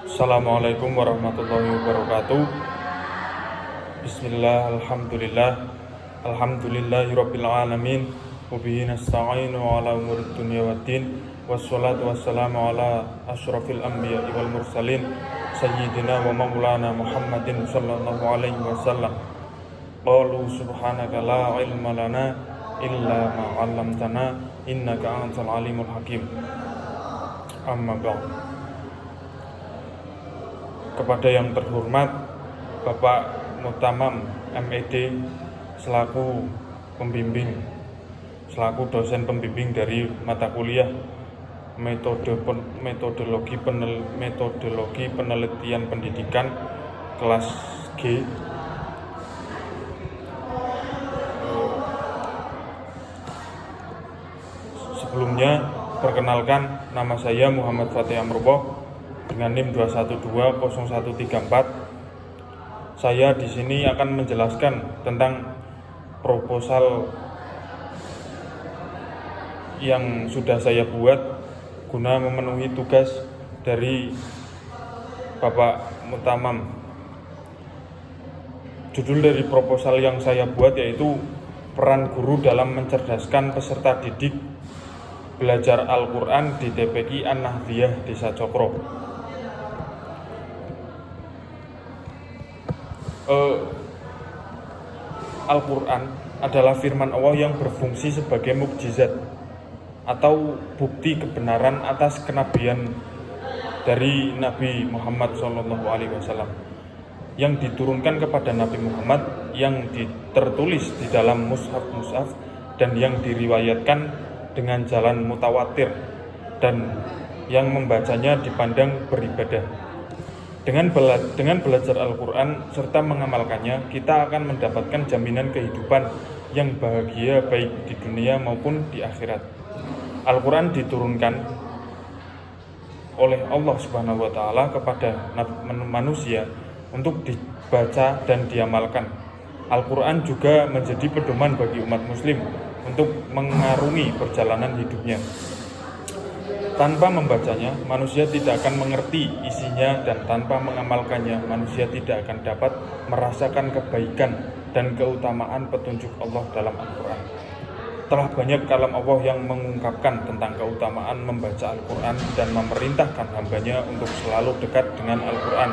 Assalamualaikum warahmatullahi wabarakatuh. Bismillah, alhamdulillahirabbil alamin. Wa bihi nasta'inu ala umurid dunya waddin. Wassalatu wassalamu ala asyrafil anbiya'i wal mursalin sayyidina wa maulana Muhammadin sallallahu alaihi wasallam. Qalu subhanaka la ilma lana illa ma 'allamtana innaka antal alimul hakim. Amma ba'd. Kepada yang terhormat Bapak Mutamam MED selaku dosen pembimbing dari mata kuliah metodologi penelitian pendidikan kelas G. Sebelumnya perkenalkan, nama saya Muhammad Fatih Amroboh dengan NIM 2120134. Saya di sini akan menjelaskan tentang proposal yang sudah saya buat guna memenuhi tugas dari Bapak Mutamam. Judul dari proposal yang saya buat yaitu peran guru dalam mencerdaskan peserta didik belajar Al-Quran di TPQ An-Nahdiyah Desa Cokro. Al-Quran adalah firman Allah yang berfungsi sebagai mukjizat atau bukti kebenaran atas kenabian dari Nabi Muhammad SAW yang diturunkan kepada Nabi Muhammad, yang tertulis di dalam mushaf dan yang diriwayatkan dengan jalan mutawatir dan yang membacanya dipandang beribadah. Dengan belajar Al-Quran serta mengamalkannya, kita akan mendapatkan jaminan kehidupan yang bahagia baik di dunia maupun di akhirat. Al-Quran diturunkan oleh Allah Subhanahu wa Ta'ala kepada manusia untuk dibaca dan diamalkan. Al-Quran juga menjadi pedoman bagi umat muslim untuk mengarungi perjalanan hidupnya. Tanpa membacanya, manusia tidak akan mengerti isinya, dan tanpa mengamalkannya, manusia tidak akan dapat merasakan kebaikan dan keutamaan petunjuk Allah dalam Al-Quran. Telah banyak kalam Allah yang mengungkapkan tentang keutamaan membaca Al-Quran dan memerintahkan hambanya untuk selalu dekat dengan Al-Quran.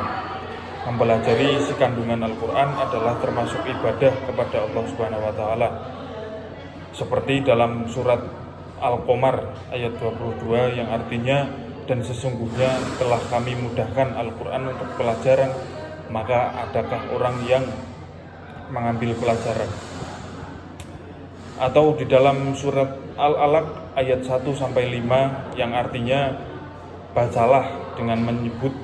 Mempelajari isi kandungan Al-Quran adalah termasuk ibadah kepada Allah Subhanahu wa Ta'ala. Seperti dalam surat Al-Qamar ayat 22 yang artinya, dan sesungguhnya telah kami mudahkan Al-Quran untuk pelajaran, maka adakah orang yang mengambil pelajaran. Atau di dalam surat Al-Alaq ayat 1-5 yang artinya, bacalah dengan menyebut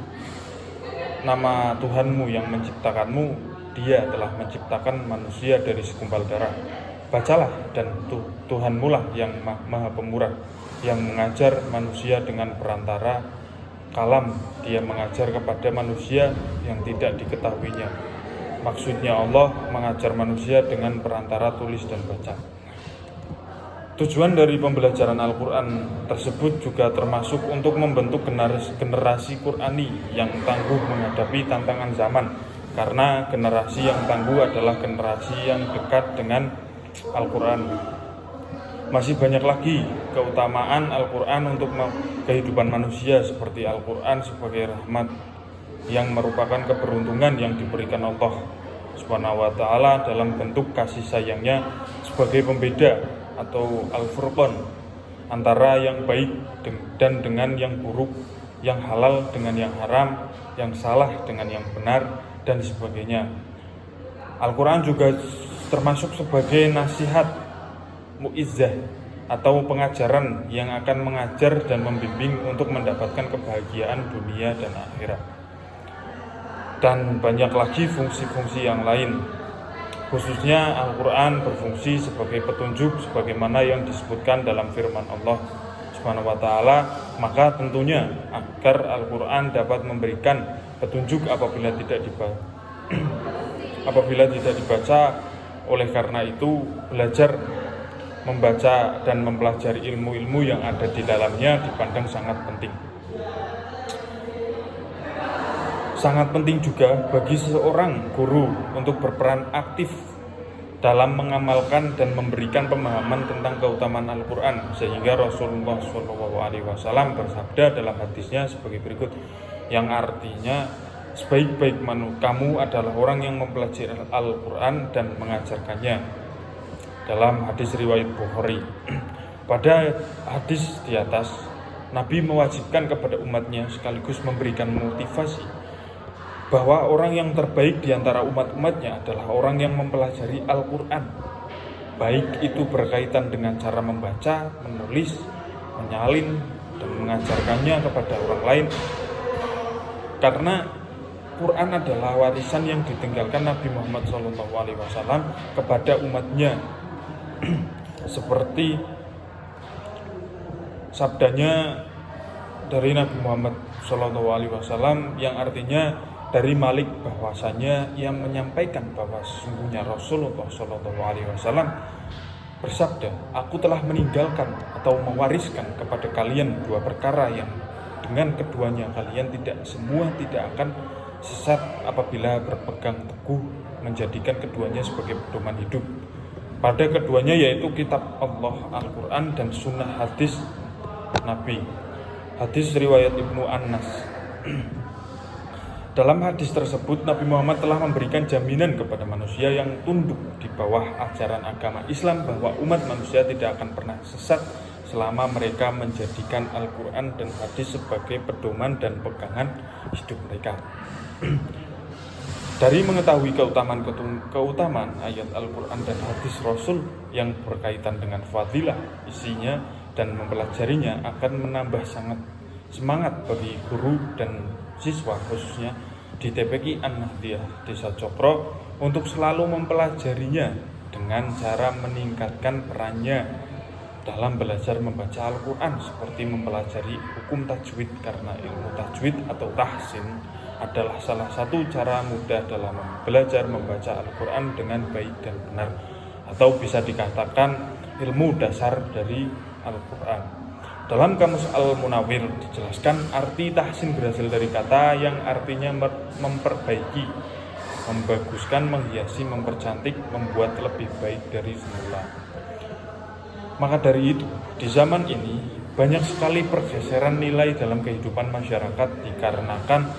nama Tuhanmu yang menciptakanmu, Dia telah menciptakan manusia dari segumpal darah. Bacalah, dan Tuhanmu lah yang maha pemurah, yang mengajar manusia dengan perantara kalam. Dia mengajar kepada manusia yang tidak diketahuinya. Maksudnya Allah mengajar manusia dengan perantara tulis dan baca. Tujuan dari pembelajaran Al-Quran tersebut juga termasuk untuk membentuk generasi Qurani yang tangguh menghadapi tantangan zaman. Karena generasi yang tangguh adalah generasi yang dekat dengan Al-Quran. Masih banyak lagi keutamaan Al-Quran untuk kehidupan manusia, seperti Al-Quran sebagai rahmat yang merupakan keberuntungan yang diberikan Allah Subhanahu wa Ta'ala dalam bentuk kasih sayangnya sebagai pembeda atau Al-Furqan antara yang baik dan dengan yang buruk, yang halal dengan yang haram, yang salah dengan yang benar, dan sebagainya. Al-Quran juga termasuk sebagai nasihat mu'izzah atau pengajaran yang akan mengajar dan membimbing untuk mendapatkan kebahagiaan dunia dan akhirat. Dan banyak lagi fungsi-fungsi yang lain. Khususnya Al-Quran berfungsi sebagai petunjuk sebagaimana yang disebutkan dalam firman Allah Subhanahu wa Ta'ala. Maka tentunya agar Al-Quran dapat memberikan petunjuk apabila tidak dibaca. Oleh karena itu, belajar membaca dan mempelajari ilmu-ilmu yang ada di dalamnya dipandang sangat penting. Sangat penting juga bagi seorang guru untuk berperan aktif dalam mengamalkan dan memberikan pemahaman tentang keutamaan Al-Quran, sehingga Rasulullah SAW bersabda dalam hadisnya sebagai berikut, yang artinya sebaik-baik kamu adalah orang yang mempelajari Al-Quran dan mengajarkannya, dalam hadis riwayat Bukhari. Pada hadis di atas, Nabi mewajibkan kepada umatnya sekaligus memberikan motivasi bahwa orang yang terbaik di antara umat-umatnya adalah orang yang mempelajari Al-Quran, baik itu berkaitan dengan cara membaca, menulis, menyalin, dan mengajarkannya kepada orang lain. Karena Quran adalah warisan yang ditinggalkan Nabi Muhammad SAW kepada umatnya, seperti sabdanya dari Nabi Muhammad SAW yang artinya dari Malik, bahwasanya ia menyampaikan bahwa sesungguhnya Rasulullah SAW bersabda, aku telah meninggalkan atau mewariskan kepada kalian dua perkara yang dengan keduanya kalian tidak akan sesat apabila berpegang teguh menjadikan keduanya sebagai pedoman hidup. Pada keduanya yaitu kitab Allah Al-Quran dan sunnah hadis Nabi. Hadis riwayat Ibnu Anas. Dalam hadis tersebut, Nabi Muhammad telah memberikan jaminan kepada manusia yang tunduk di bawah ajaran agama Islam bahwa umat manusia tidak akan pernah sesat selama mereka menjadikan Al-Quran dan hadis sebagai pedoman dan pegangan hidup mereka. Dari mengetahui keutamaan ayat Al-Quran dan hadis Rasul yang berkaitan dengan fadilah isinya dan mempelajarinya akan menambah sangat semangat bagi guru dan siswa, khususnya di TPQ An-Nahdiyah Desa Cokro, untuk selalu mempelajarinya dengan cara meningkatkan perannya dalam belajar membaca Al-Quran, seperti mempelajari hukum tajwid, karena ilmu tajwid atau tahsin adalah salah satu cara mudah dalam belajar membaca Al-Quran dengan baik dan benar, atau bisa dikatakan ilmu dasar dari Al-Quran. Dalam Kamus Al-Munawwir dijelaskan arti tahsin berasal dari kata yang artinya memperbaiki, membaguskan, menghiasi, mempercantik, membuat lebih baik dari semula. Maka dari itu, di zaman ini banyak sekali pergeseran nilai dalam kehidupan masyarakat dikarenakan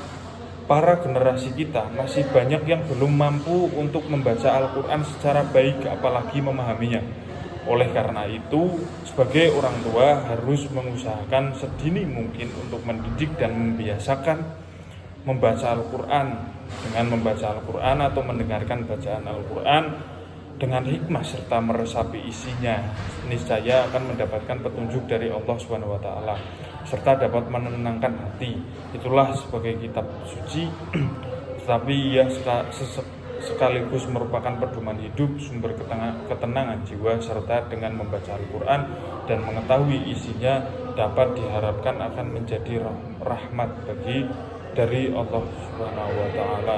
para generasi kita masih banyak yang belum mampu untuk membaca Al-Quran secara baik, apalagi memahaminya. Oleh karena itu, sebagai orang tua harus mengusahakan sedini mungkin untuk mendidik dan membiasakan membaca Al-Quran. Dengan membaca Al-Quran atau mendengarkan bacaan Al-Quran dengan hikmah serta meresapi isinya, niscaya akan mendapatkan petunjuk dari Allah SWT serta dapat menenangkan hati. Itulah sebagai kitab suci, tetapi ia sekaligus merupakan pedoman hidup, sumber ketenangan jiwa, serta dengan membaca Al-Quran dan mengetahui isinya dapat diharapkan akan menjadi rahmat dari Allah SWT.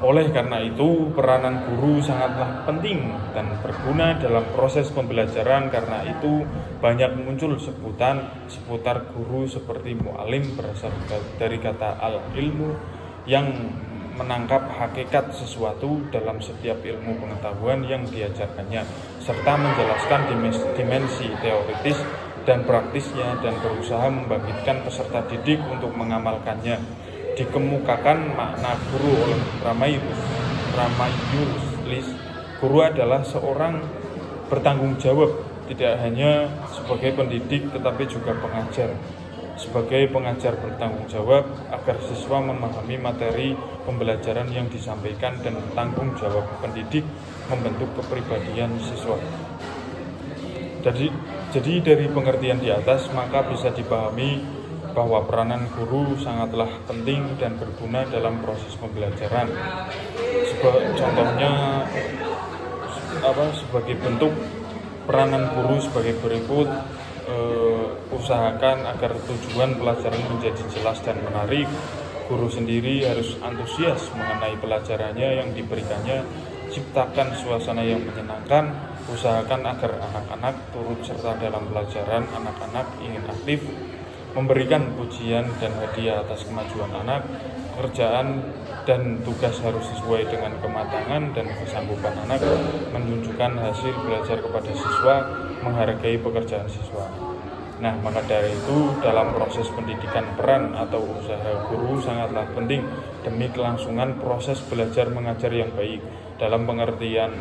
Oleh karena itu, peranan guru sangatlah penting dan berguna dalam proses pembelajaran. Karena itu, banyak muncul seputar guru seperti mu'alim, berasal dari kata al-ilmu, yang menangkap hakikat sesuatu dalam setiap ilmu pengetahuan yang diajarkannya, serta menjelaskan dimensi teoritis dan praktisnya dan berusaha membangkitkan peserta didik untuk mengamalkannya. Dikemukakan makna guru oleh Ramayulis. Guru adalah seorang bertanggung jawab, tidak hanya sebagai pendidik tetapi juga pengajar. Sebagai pengajar bertanggung jawab agar siswa memahami materi pembelajaran yang disampaikan, dan tanggung jawab pendidik membentuk kepribadian siswa. Jadi dari pengertian di atas maka bisa dipahami bahwa peranan guru sangatlah penting dan berguna dalam proses pembelajaran. Contohnya sebagai bentuk peranan guru sebagai berikut. Usahakan agar tujuan pelajaran menjadi jelas dan menarik. Guru sendiri harus antusias mengenai pelajarannya yang diberikannya. Ciptakan suasana yang menyenangkan. Usahakan agar anak-anak turut serta dalam pelajaran. Anak-anak ingin aktif memberikan pujian dan hadiah atas kemajuan anak. Pekerjaan dan tugas harus sesuai dengan kematangan dan kesanggupan anak, menunjukkan hasil belajar kepada siswa, menghargai pekerjaan siswa. Nah, maka dari itu dalam proses pendidikan peran atau usaha guru sangatlah penting demi kelangsungan proses belajar mengajar yang baik. Dalam pengertian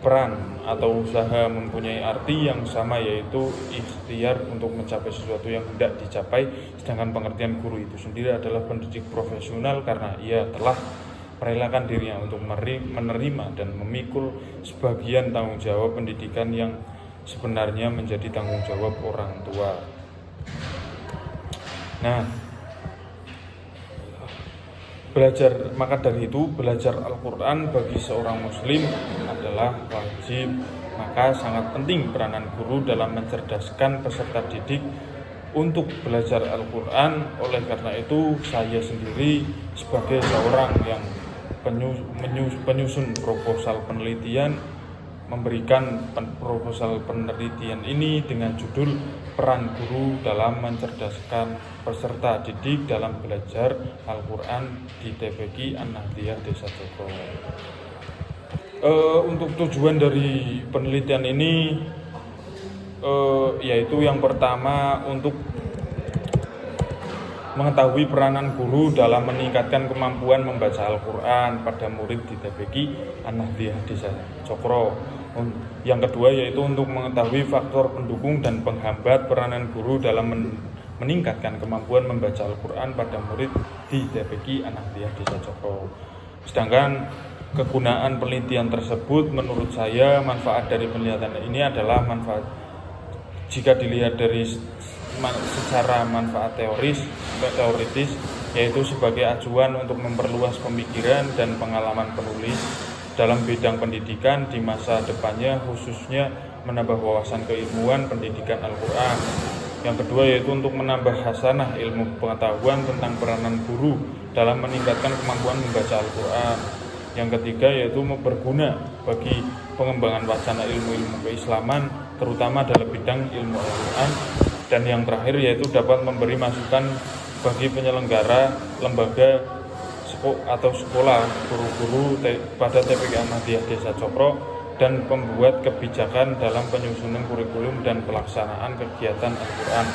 peran atau usaha mempunyai arti yang sama, yaitu ikhtiar untuk mencapai sesuatu yang hendak dicapai, sedangkan pengertian guru itu sendiri adalah pendidik profesional karena ia telah merelakan dirinya untuk menerima dan memikul sebagian tanggung jawab pendidikan yang sebenarnya menjadi tanggung jawab orang tua. Nah, maka dari itu belajar Al-Quran bagi seorang muslim adalah wajib. Maka sangat penting peranan guru dalam mencerdaskan peserta didik untuk belajar Al-Quran. Oleh karena itu saya sendiri sebagai seorang yang penyusun proposal penelitian, memberikan proposal penelitian ini dengan judul Peran Guru dalam Mencerdaskan Peserta Didik dalam Belajar Al-Quran di TPQ An-Nahdiyah Desa Cokro. Untuk tujuan dari penelitian ini yaitu yang pertama untuk mengetahui peranan guru dalam meningkatkan kemampuan membaca Al-Quran pada murid di TPQ An-Nahdiyah Desa Cokro. Yang kedua yaitu untuk mengetahui faktor pendukung dan penghambat peranan guru dalam meningkatkan kemampuan membaca Al-Quran pada murid di TPQ An-Nahdiyah Desa Cokro. Sedangkan kegunaan penelitian tersebut menurut saya manfaat dari penelitian ini adalah manfaat jika dilihat dari secara manfaat teoritis, yaitu sebagai acuan untuk memperluas pemikiran dan pengalaman penulis dalam bidang pendidikan di masa depannya, khususnya menambah wawasan keilmuan pendidikan Al-Quran. Yang kedua yaitu untuk menambah hasanah ilmu pengetahuan tentang peranan guru dalam meningkatkan kemampuan membaca Al-Quran. Yang ketiga yaitu berguna bagi pengembangan wacana ilmu-ilmu keislaman, terutama dalam bidang ilmu Al-Quran. Dan yang terakhir yaitu dapat memberi masukan bagi penyelenggara lembaga atau sekolah guru-guru pada TPQ An-Nahdiyah Desa Cokro dan pembuat kebijakan dalam penyusunan kurikulum dan pelaksanaan kegiatan Al-Quran.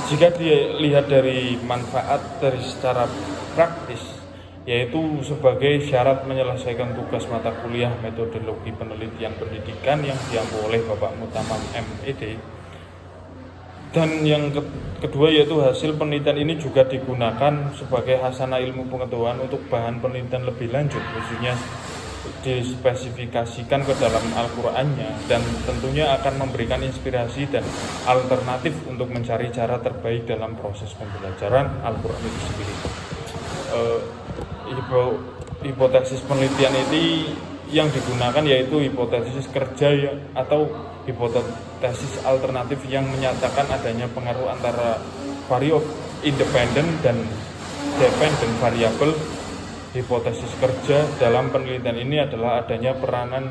Jika dilihat dari manfaat dari secara praktis, yaitu sebagai syarat menyelesaikan tugas mata kuliah metodologi penelitian pendidikan yang diampu oleh Bapak Mutamam MED. Dan yang kedua yaitu hasil penelitian ini juga digunakan sebagai hasanah ilmu pengetahuan untuk bahan penelitian lebih lanjut, khususnya dispesifikasikan ke dalam Al-Qur'annya, dan tentunya akan memberikan inspirasi dan alternatif untuk mencari cara terbaik dalam proses pembelajaran Al-Qur'an itu sendiri. Hipotesis penelitian ini yang digunakan yaitu hipotesis kerja atau hipotesis alternatif yang menyatakan adanya pengaruh antara variabel independen dan dependent variabel. Hipotesis kerja dalam penelitian ini adalah adanya peranan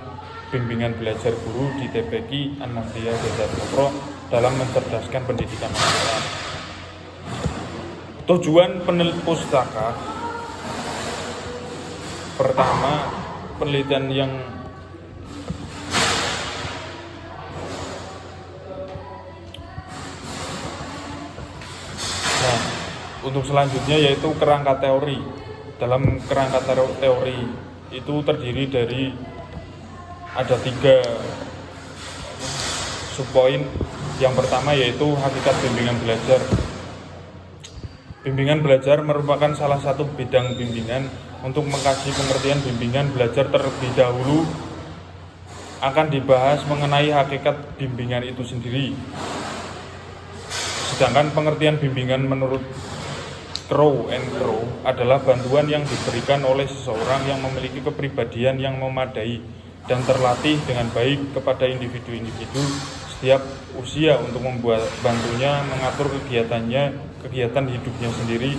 bimbingan belajar guru di TPQ An-Nahdiyah Desa Cokro dalam mencerdaskan pendidikan Al-Quran. Tujuan pustaka pertama, penelitian yang untuk selanjutnya yaitu kerangka teori. Dalam kerangka teori itu terdiri dari ada 3 subpoin. Yang pertama yaitu hakikat bimbingan belajar. Bimbingan belajar merupakan salah satu bidang bimbingan. Untuk mengkaji pengertian bimbingan belajar terlebih dahulu akan dibahas mengenai hakikat bimbingan itu sendiri. Sedangkan pengertian bimbingan menurut Crow adalah bantuan yang diberikan oleh seseorang yang memiliki kepribadian yang memadai dan terlatih dengan baik kepada individu-individu setiap usia untuk membantunya mengatur kegiatan hidupnya sendiri,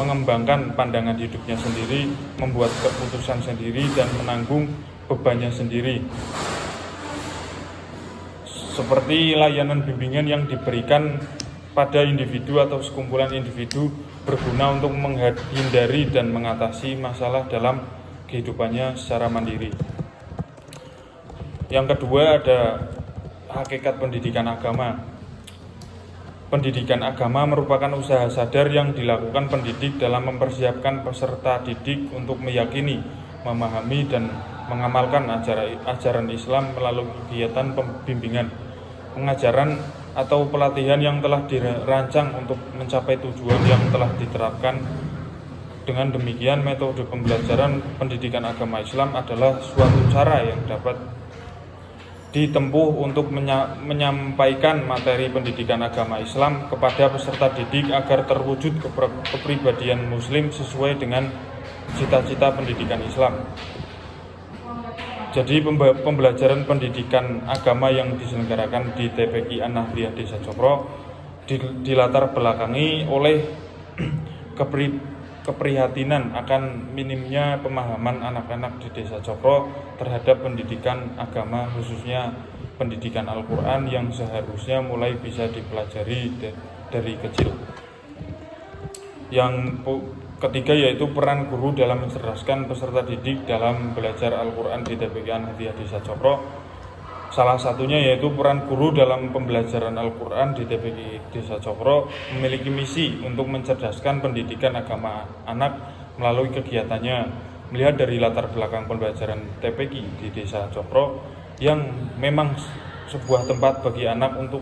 mengembangkan pandangan hidupnya sendiri, membuat keputusan sendiri, dan menanggung bebannya sendiri. Seperti layanan bimbingan yang diberikan pada individu atau sekumpulan individu berguna untuk menghindari dan mengatasi masalah dalam kehidupannya secara mandiri. Yang kedua ada hakikat pendidikan agama. Pendidikan agama merupakan usaha sadar yang dilakukan pendidik dalam mempersiapkan peserta didik untuk meyakini, memahami, dan mengamalkan ajaran Islam melalui kegiatan pembimbingan, pengajaran, atau pelatihan yang telah dirancang untuk mencapai tujuan yang telah diterapkan. Dengan demikian, metode pembelajaran pendidikan agama Islam adalah suatu cara yang dapat ditempuh untuk menyampaikan materi pendidikan agama Islam kepada peserta didik agar terwujud kepribadian Muslim sesuai dengan cita-cita pendidikan Islam. Jadi pembelajaran pendidikan agama yang diselenggarakan di TPQ An-Nahdliyah Desa Cokro dilatar belakangi oleh keprihatinan akan minimnya pemahaman anak-anak di Desa Cokro terhadap pendidikan agama, khususnya pendidikan Al-Quran yang seharusnya mulai bisa dipelajari dari kecil. Yang ketiga yaitu peran guru dalam mencerdaskan peserta didik dalam belajar Al-Quran di TPQ An-Nahdliyah Desa Cokro. Salah satunya yaitu peran guru dalam pembelajaran Al-Quran di TPQ Desa Cokro memiliki misi untuk mencerdaskan pendidikan agama anak melalui kegiatannya. Melihat dari latar belakang pembelajaran TPQ di Desa Cokro yang memang sebuah tempat bagi anak untuk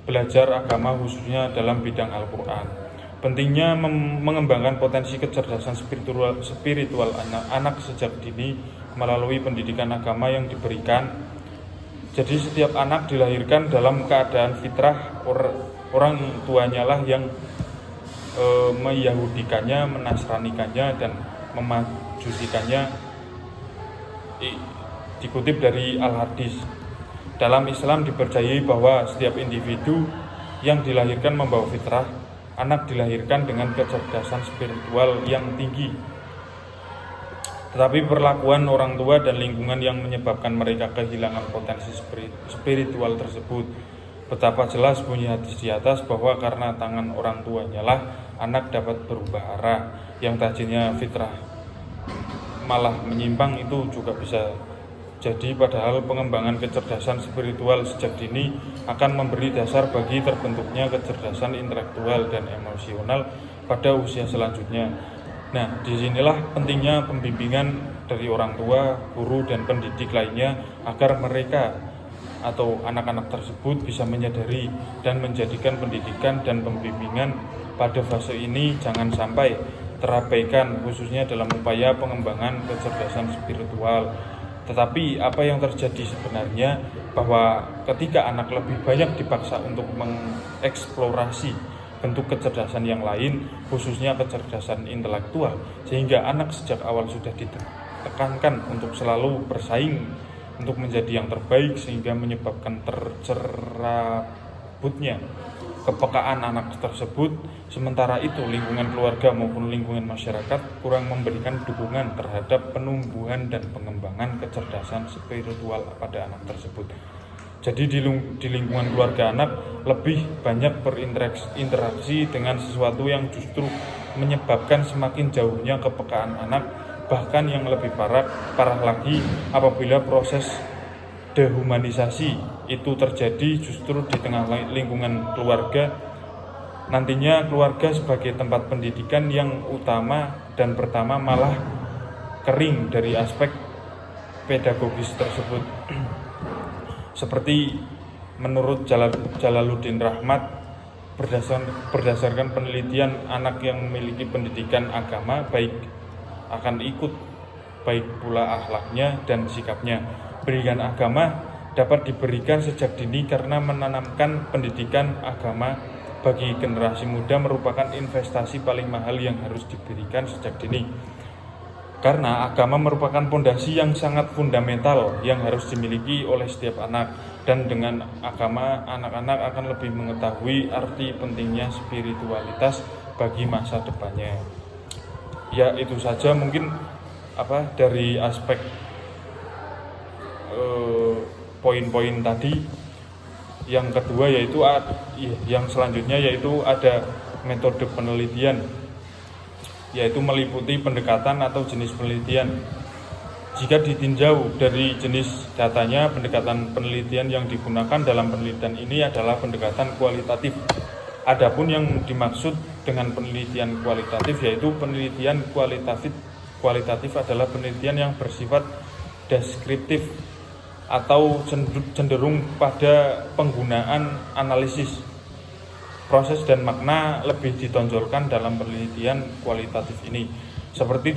belajar agama khususnya dalam bidang Al-Quran. Pentingnya mengembangkan potensi kecerdasan spiritual anak sejak dini melalui pendidikan agama yang diberikan. Jadi setiap anak dilahirkan dalam keadaan fitrah, orang tuanya lah yang meyahudikannya, menasranikannya, dan memajusikannya. Dikutip dari Al-Hadis, dalam Islam dipercayai bahwa setiap individu yang dilahirkan membawa fitrah. Anak dilahirkan dengan kecerdasan spiritual yang tinggi. Tetapi perlakuan orang tua dan lingkungan yang menyebabkan mereka kehilangan potensi spiritual tersebut. Betapa jelas bunyi hadis di atas bahwa karena tangan orang tuanya lah anak dapat berubah arah. Yang tadinya fitrah malah menyimpang itu juga bisa jadi, padahal pengembangan kecerdasan spiritual sejak dini akan memberi dasar bagi terbentuknya kecerdasan intelektual dan emosional pada usia selanjutnya. Nah, disinilah pentingnya pembimbingan dari orang tua, guru, dan pendidik lainnya agar mereka atau anak-anak tersebut bisa menyadari dan menjadikan pendidikan dan pembimbingan pada fase ini jangan sampai terabaikan, khususnya dalam upaya pengembangan kecerdasan spiritual. Tetapi apa yang terjadi sebenarnya bahwa ketika anak lebih banyak dipaksa untuk mengeksplorasi bentuk kecerdasan yang lain, khususnya kecerdasan intelektual, sehingga anak sejak awal sudah ditekankan untuk selalu bersaing untuk menjadi yang terbaik, sehingga menyebabkan tercerabutnya kepekaan anak tersebut. Sementara itu lingkungan keluarga maupun lingkungan masyarakat kurang memberikan dukungan terhadap penumbuhan dan pengembangan kecerdasan spiritual pada anak tersebut. Jadi di lingkungan keluarga anak lebih banyak berinteraksi dengan sesuatu yang justru menyebabkan semakin jauhnya kepekaan anak. Bahkan yang lebih parah lagi apabila proses dehumanisasi itu terjadi justru di tengah lingkungan keluarga. Nantinya keluarga sebagai tempat pendidikan yang utama dan pertama malah kering dari aspek pedagogis tersebut. Seperti menurut Jalaluddin Rahmat, berdasarkan penelitian, anak yang memiliki pendidikan agama baik akan ikut baik pula akhlaknya dan sikapnya. Pendidikan agama dapat diberikan sejak dini karena menanamkan pendidikan agama bagi generasi muda merupakan investasi paling mahal yang harus diberikan sejak dini. Karena agama merupakan fondasi yang sangat fundamental yang harus dimiliki oleh setiap anak. Dan dengan agama, anak-anak akan lebih mengetahui arti pentingnya spiritualitas bagi masa depannya. Ya, itu saja mungkin dari aspek poin-poin tadi. Yang kedua yaitu yang selanjutnya yaitu ada metode penelitian, yaitu meliputi pendekatan atau jenis penelitian. Jika ditinjau dari jenis datanya, pendekatan penelitian yang digunakan dalam penelitian ini adalah pendekatan kualitatif. Adapun yang dimaksud dengan penelitian kualitatif yaitu penelitian kualitatif adalah penelitian yang bersifat deskriptif atau cenderung pada penggunaan analisis. Proses dan makna lebih ditonjolkan dalam penelitian kualitatif ini. Seperti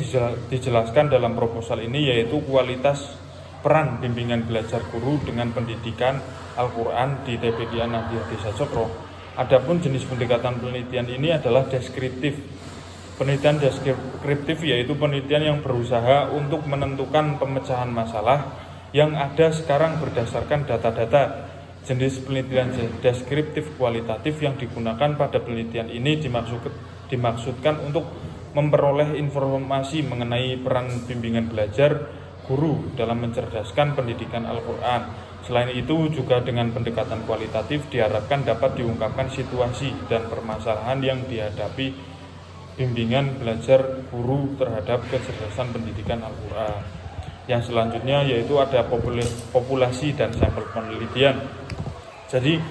dijelaskan dalam proposal ini, yaitu kualitas peran bimbingan belajar guru dengan pendidikan Al-Quran di TPQ An-Nahdliyah Desa Cokro. Adapun jenis pendekatan penelitian ini adalah deskriptif. Penelitian deskriptif yaitu penelitian yang berusaha untuk menentukan pemecahan masalah yang ada sekarang berdasarkan data-data. Jenis penelitian deskriptif kualitatif yang digunakan pada penelitian ini dimaksudkan untuk memperoleh informasi mengenai peran bimbingan belajar guru dalam mencerdaskan pendidikan Al-Quran. Selain itu juga dengan pendekatan kualitatif diharapkan dapat diungkapkan situasi dan permasalahan yang dihadapi bimbingan belajar guru terhadap kecerdasan pendidikan Al-Quran. Yang selanjutnya yaitu ada populasi dan sampel penelitian. Jadi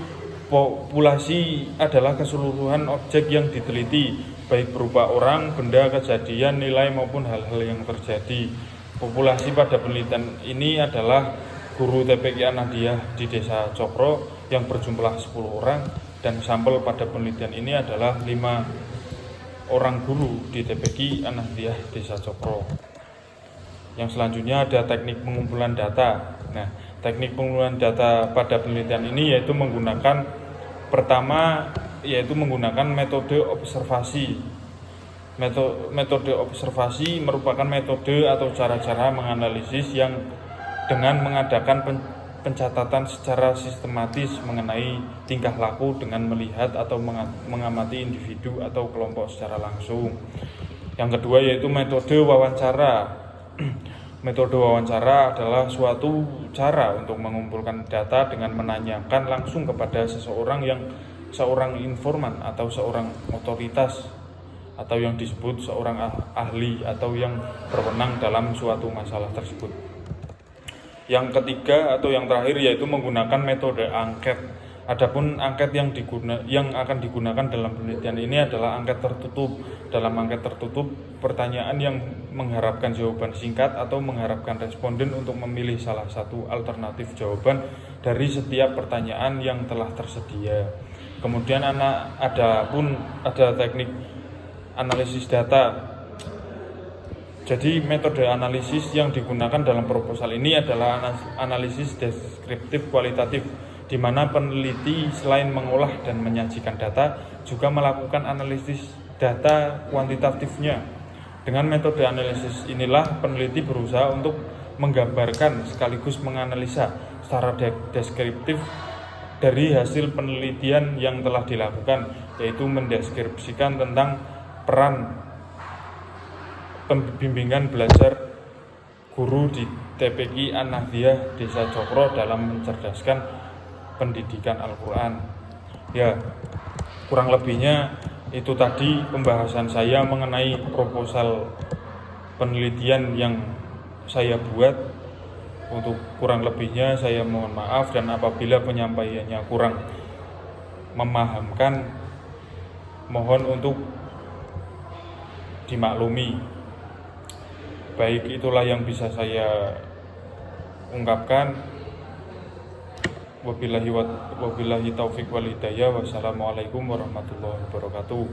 populasi adalah keseluruhan objek yang diteliti, baik berupa orang, benda, kejadian, nilai maupun hal-hal yang terjadi. Populasi pada penelitian ini adalah guru TPQ An-Nahdliyah di Desa Cokro yang berjumlah 10 orang, dan sampel pada penelitian ini adalah 5 orang guru di TPQ An-Nahdliyah Desa Cokro. Yang selanjutnya ada teknik pengumpulan data. Nah, teknik pengumpulan data pada penelitian ini yaitu menggunakan metode observasi. Metode observasi merupakan metode atau cara-cara menganalisis yang dengan mengadakan pencatatan secara sistematis mengenai tingkah laku dengan melihat atau mengamati individu atau kelompok secara langsung. Yang kedua yaitu metode wawancara. Metode wawancara adalah suatu cara untuk mengumpulkan data dengan menanyakan langsung kepada seorang informan atau seorang otoritas atau yang disebut seorang ahli atau yang berwenang dalam suatu masalah tersebut. Yang ketiga atau yang terakhir yaitu menggunakan metode angket. Adapun angket yang akan digunakan dalam penelitian ini adalah angket tertutup. Dalam angket tertutup, pertanyaan yang mengharapkan jawaban singkat atau mengharapkan responden untuk memilih salah satu alternatif jawaban dari setiap pertanyaan yang telah tersedia. Kemudian ada teknik analisis data. Jadi metode analisis yang digunakan dalam proposal ini adalah analisis deskriptif kualitatif, di mana peneliti selain mengolah dan menyajikan data juga melakukan analisis data kuantitatifnya. Dengan metode analisis inilah peneliti berusaha untuk menggambarkan sekaligus menganalisa secara deskriptif dari hasil penelitian yang telah dilakukan, yaitu mendeskripsikan tentang peran pembimbingan belajar guru di TPQ An-Nahdliyah Desa Cokro dalam mencerdaskan pendidikan Al-Quran. Ya, kurang lebihnya itu tadi pembahasan saya mengenai proposal penelitian yang saya buat. Untuk kurang lebihnya saya mohon maaf, dan apabila penyampaiannya kurang memahamkan, mohon untuk dimaklumi. Baik, itulah yang bisa saya ungkapkan. Wabillahi taufiq wal hidayah. Wassalamualaikum warahmatullahi wabarakatuh.